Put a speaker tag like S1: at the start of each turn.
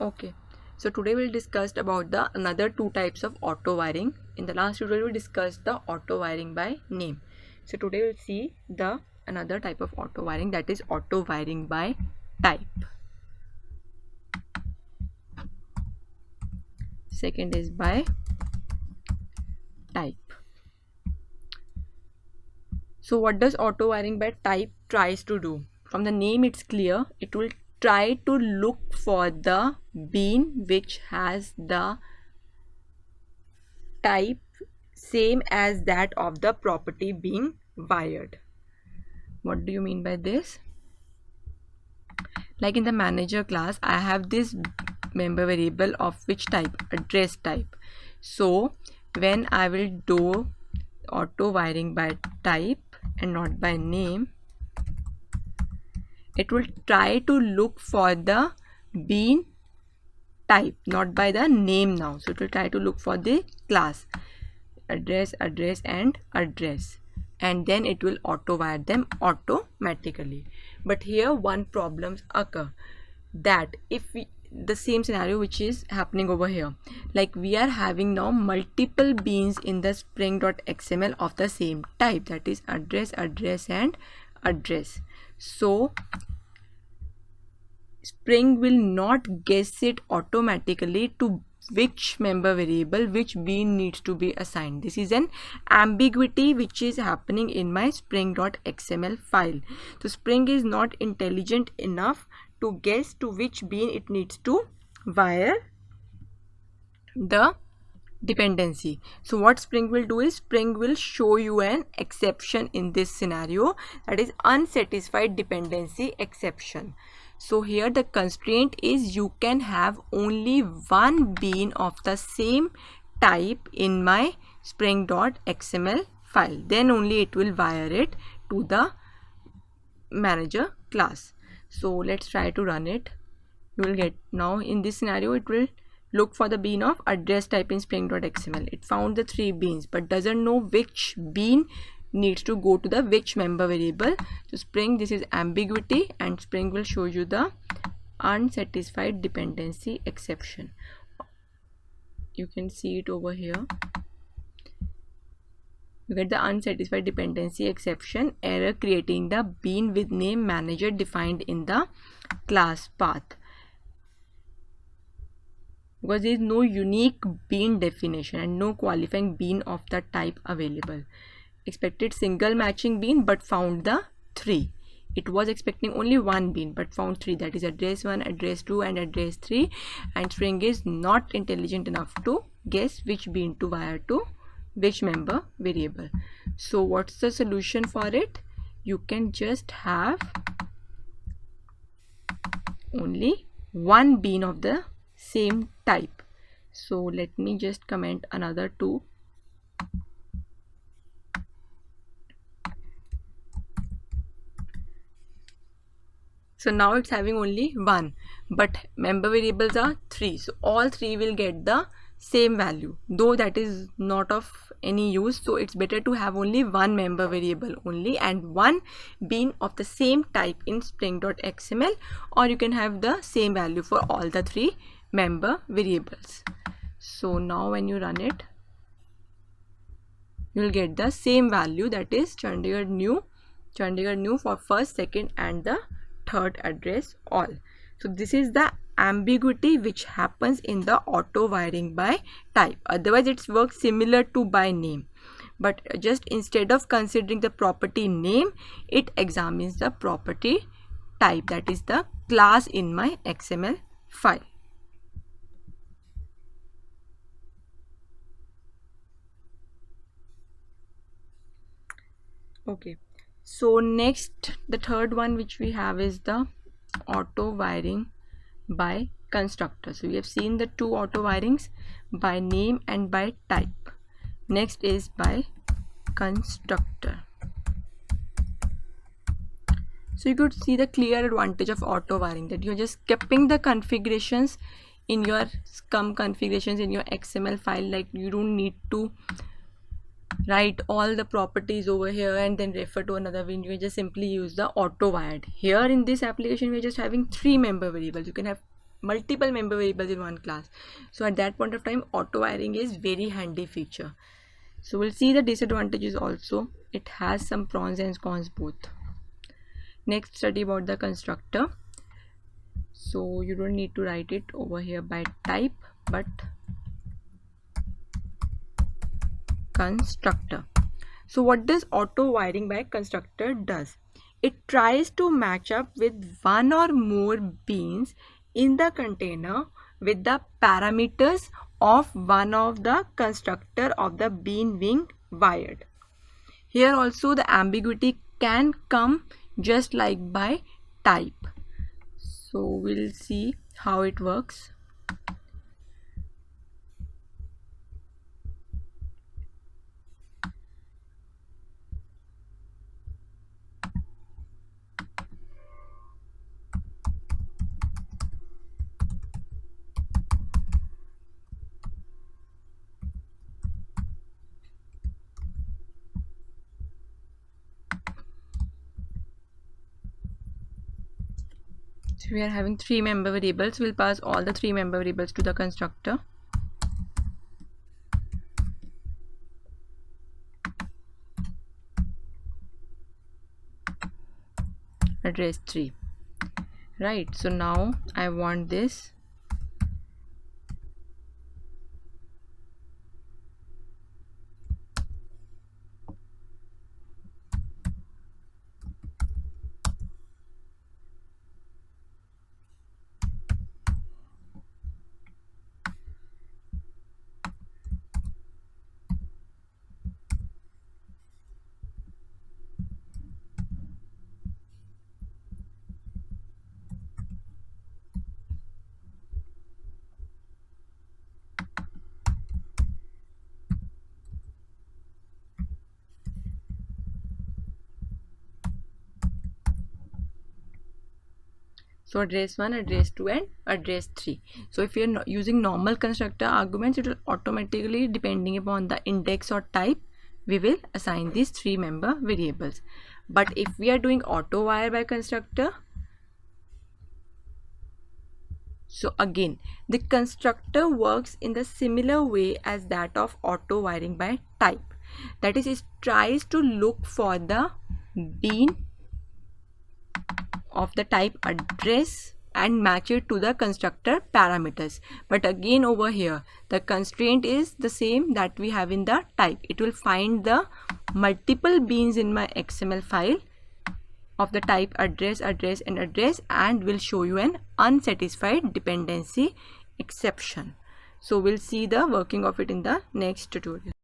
S1: Okay, so today we'll discuss about the another two types of auto wiring. In the last tutorial we discussed the auto wiring by name. So today we'll see the another type of auto wiring, that is auto wiring by type. Second is by type. So what does auto wiring by type tries to do? From the name it's clear, it will try to look for the bean which has the type same as that of the property being wired. What do you mean by this? Like in the manager class, I have this member variable of which type? Address type. So when I will do auto wiring by type and not by name, it will try to look for the bean type, not by the name now. So it will try to look for the class address, address and address, and then it will auto wire them automatically. But here one problems occur, that if the same scenario which is happening over here, like we are having now multiple beans in the spring.xml of the same type, that is address, address and address. So Spring will not guess it automatically to which member variable which bean needs to be assigned. This is an ambiguity which is happening in my spring.xml file. So Spring is not intelligent enough to guess to which bean it needs to wire the dependency. So what Spring will do is Spring will show you an exception in this scenario, that is unsatisfied dependency exception. So here the constraint is you can have only one bean of the same type in my spring.xml file, then only it will wire it to the manager class. So let's try to run it. You will get, now in this scenario it will look for the bean of address type in spring.xml. It found the 3 beans but doesn't know which bean needs to go to the which member variable. So Spring, this is ambiguity, and Spring will show you the unsatisfied dependency exception. You can see it over here. You get the unsatisfied dependency exception error creating the bean with name manager defined in the class path, because there is no unique bean definition and no qualifying bean of the type available. Expected single matching bean but found the 3. It was expecting only one bean but found 3, that is address 1, address 2 and address 3, and Spring is not intelligent enough to guess which bean to wire to which member variable. So what's the solution for it? You can just have only one bean of the same type. So let me just comment another 2. So now it's having only 1, but member variables are 3, so all 3 will get the same value, though that is not of any use. So it's better to have only one member variable only and one bean of the same type in spring.xml, or you can have the same value for all the 3 member variables. So now when you run it, you will get the same value, that is Chandigarh new for first, second and the third address all. So this is the ambiguity which happens in the auto wiring by type. Otherwise it works similar to by name, but just instead of considering the property name, it examines the property type, that is the class in my XML file. Okay, so next, the third one which we have is the auto wiring by constructor. So we have seen the 2 auto wirings, by name and by type. Next is by constructor. So you could see the clear advantage of auto wiring, that you're just keeping the configurations in your configurations in your XML file. Like you don't need to write all the properties over here and then refer to another window. You just simply use the auto wired. Here in this application we are just having 3 member variables. You can have multiple member variables in one class. So at that point of time, auto wiring is very handy feature. So we'll see the disadvantages also. It has some pros and cons both. Next, study about the constructor. So you don't need to write it over here by type, but constructor. So what does auto wiring by constructor does? It tries to match up with one or more beans in the container with the parameters of one of the constructor of the bean being wired. Here also the ambiguity can come just like by type. So we'll see how it works. So we are having 3 member variables. We'll pass all the 3 member variables to the constructor. Address 3. Right, so now I want this so address 1, address 2 and address 3. So if you're using normal constructor arguments, it will automatically, depending upon the index or type, we will assign these 3 member variables. But if we are doing auto wire by constructor, so again the constructor works in the similar way as that of auto wiring by type. That is, it tries to look for the bean of the type address and match it to the constructor parameters. But again over here the constraint is the same that we have in the type. It will find the multiple beans in my XML file of the type address, address and address, and will show you an unsatisfied dependency exception. So we'll see the working of it in the next tutorial.